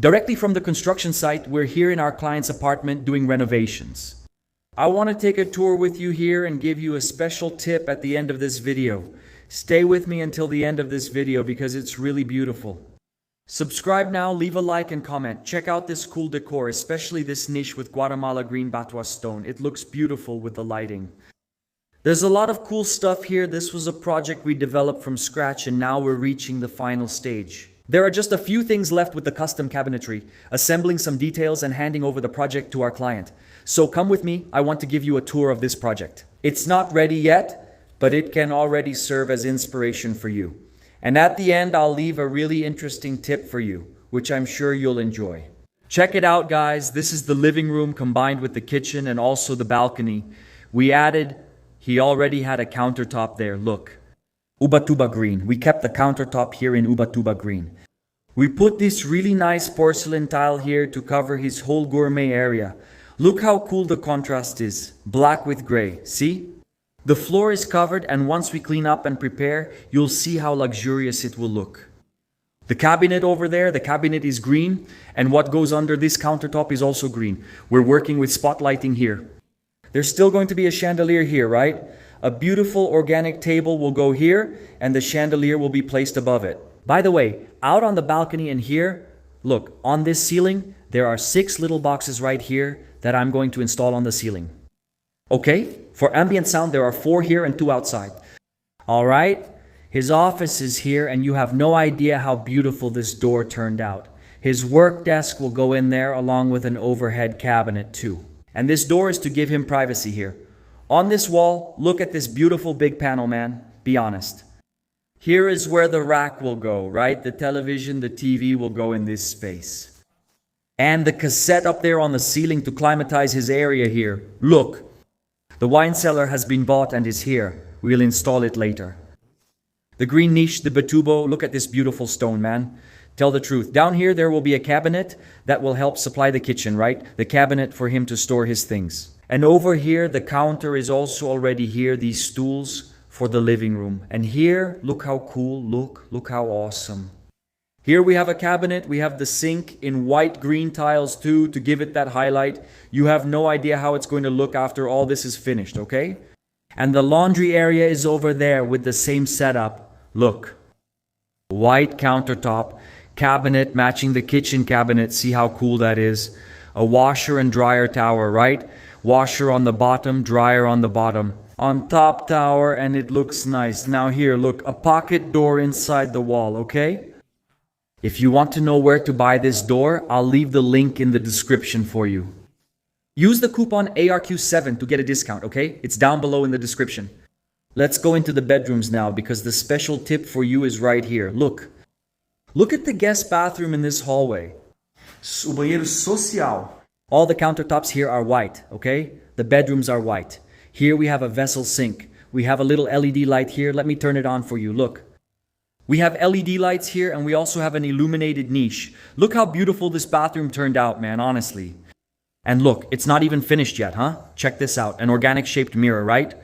Directly from the construction site, we're here in our client's apartment doing renovations. I want to take a tour with you here and give you a special tip at the end of this video. Stay with me until the end of this video because it's really beautiful. Subscribe now, leave a like and comment. Check out this cool decor, especially this niche with Guatemala green batua stone. It looks beautiful with the lighting. There's a lot of cool stuff here. This was a project we developed from scratch and now we're reaching the final stage. There are just a few things left with the custom cabinetry, assembling some details and handing over the project to our client. So come with me, I want to give you a tour of this project. It's not ready yet, but it can already serve as inspiration for you. And at the end, I'll leave a really interesting tip for you, which I'm sure you'll enjoy. Check it out, guys. This is the living room combined with the kitchen and also the balcony. He already had a countertop there, look. Ubatuba green. We kept the countertop here in Ubatuba green. We put this really nice porcelain tile here to cover his whole gourmet area. Look how cool the contrast is. Black with gray. See? The floor is covered and once we clean up and prepare, you'll see how luxurious it will look. The cabinet over there, the cabinet is green and what goes under this countertop is also green. We're working with spotlighting here. There's still going to be a chandelier here, right? A beautiful organic table will go here and the chandelier will be placed above it. By the way, out on the balcony and here, look, on this ceiling, there are 6 little boxes right here that I'm going to install on the ceiling. Okay, for ambient sound, there are 4 here and 2 outside. All right, his office is here and you have no idea how beautiful this door turned out. His work desk will go in there along with an overhead cabinet too. And this door is to give him privacy here. On this wall, look at this beautiful big panel, man. Be honest. Here is where the rack will go, right? The television, the TV will go in this space. And the cassette up there on the ceiling to climatize his area here. Look, the wine cellar has been bought and is here. We'll install it later. The green niche, the batubo, look at this beautiful stone, man. Tell the truth. Down here, there will be a cabinet that will help supply the kitchen, right? The cabinet for him to store his things. And over here, the counter is also already here, these stools for the living room. And here, look how cool, look how awesome. Here we have a cabinet, we have the sink in white green tiles too to give it that highlight. You have no idea how it's going to look after all this is finished, okay? And the laundry area is over there with the same setup. Look, white countertop, cabinet matching the kitchen cabinet, see how cool that is. A washer and dryer tower, right? Washer on the bottom, dryer on the bottom. On top tower and it looks nice. Now here, look, a pocket door inside the wall, okay? If you want to know where to buy this door, I'll leave the link in the description for you. Use the coupon ARQ7 to get a discount, okay? It's down below in the description. Let's go into the bedrooms now because the special tip for you is right here. Look. Look at the guest bathroom in this hallway. O banheiro social. All the countertops here are white, okay? The bedrooms are white. Here we have a vessel sink. We have a little LED light here. Let me turn it on for you. Look. We have LED lights here and we also have an illuminated niche. Look how beautiful this bathroom turned out, man, honestly. And look, it's not even finished yet, huh? Check this out. An organic shaped mirror, right?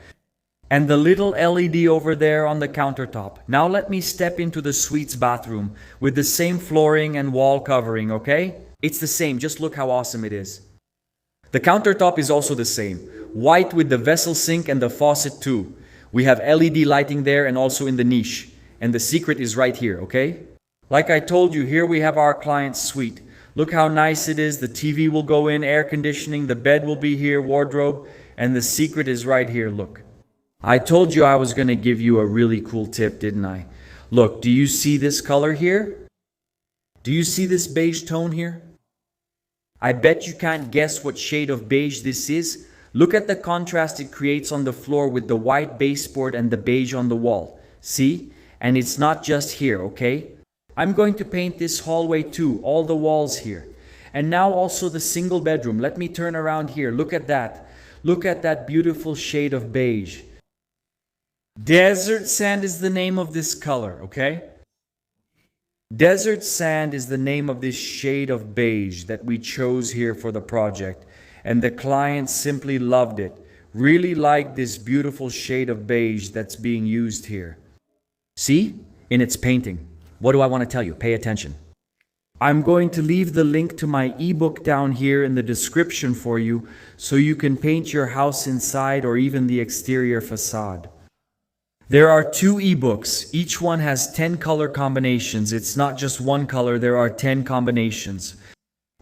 And the little LED over there on the countertop. Now let me step into the suite's bathroom with the same flooring and wall covering, okay? It's the same, just look how awesome it is. The countertop is also the same. White with the vessel sink and the faucet too. We have LED lighting there and also in the niche. And the secret is right here, okay? Like I told you, here we have our client's suite. Look how nice it is. The TV will go in, air conditioning, the bed will be here, wardrobe. And the secret is right here, look. I told you I was going to give you a really cool tip, didn't I? Look, do you see this color here? Do you see this beige tone here? I bet you can't guess what shade of beige this is. Look at the contrast it creates on the floor with the white baseboard and the beige on the wall. See? And it's not just here, okay? I'm going to paint this hallway too, all the walls here. And now also the single bedroom. Let me turn around here. Look at that. Look at that beautiful shade of beige. Desert sand is the name of this color, okay? Desert sand is the name of this shade of beige that we chose here for the project. And the client simply loved it. Really liked this beautiful shade of beige that's being used here. See? In its painting. What do I want to tell you? Pay attention. I'm going to leave the link to my ebook down here in the description for you so you can paint your house inside or even the exterior facade. There are 2 ebooks. Each one has 10 color combinations. It's not just one color, there are 10 combinations.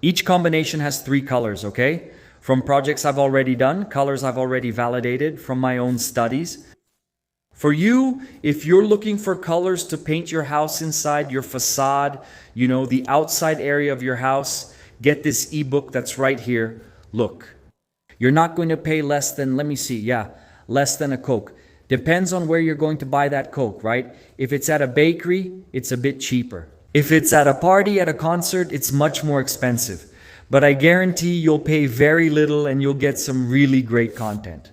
Each combination has 3 colors, okay? From projects I've already done, colors I've already validated from my own studies. For you, if you're looking for colors to paint your house inside, your facade, the outside area of your house, get this ebook that's right here. Look, you're not going to pay less than, less than a Coke. Depends on where you're going to buy that Coke, right? If it's at a bakery, it's a bit cheaper. If it's at a party, at a concert, it's much more expensive. But I guarantee you'll pay very little and you'll get some really great content.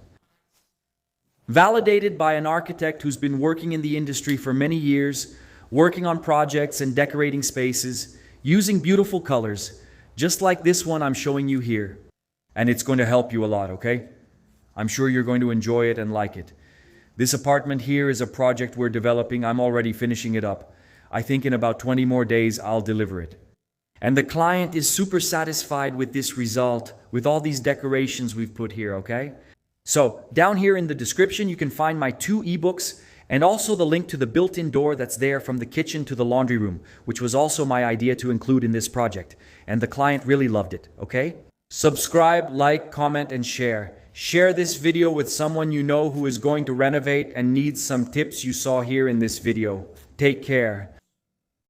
Validated by an architect who's been working in the industry for many years, working on projects and decorating spaces, using beautiful colors, just like this one I'm showing you here. And it's going to help you a lot, okay? I'm sure you're going to enjoy it and like it. This apartment here is a project we're developing. I'm already finishing it up. I think in about 20 more days, I'll deliver it. And the client is super satisfied with this result, with all these decorations we've put here, okay? So, down here in the description, you can find my 2 ebooks and also the link to the built-in door that's there from the kitchen to the laundry room, which was also my idea to include in this project. And the client really loved it, okay? Subscribe, like, comment, and share. Share this video with someone you know who is going to renovate and needs some tips you saw here in this video. Take care.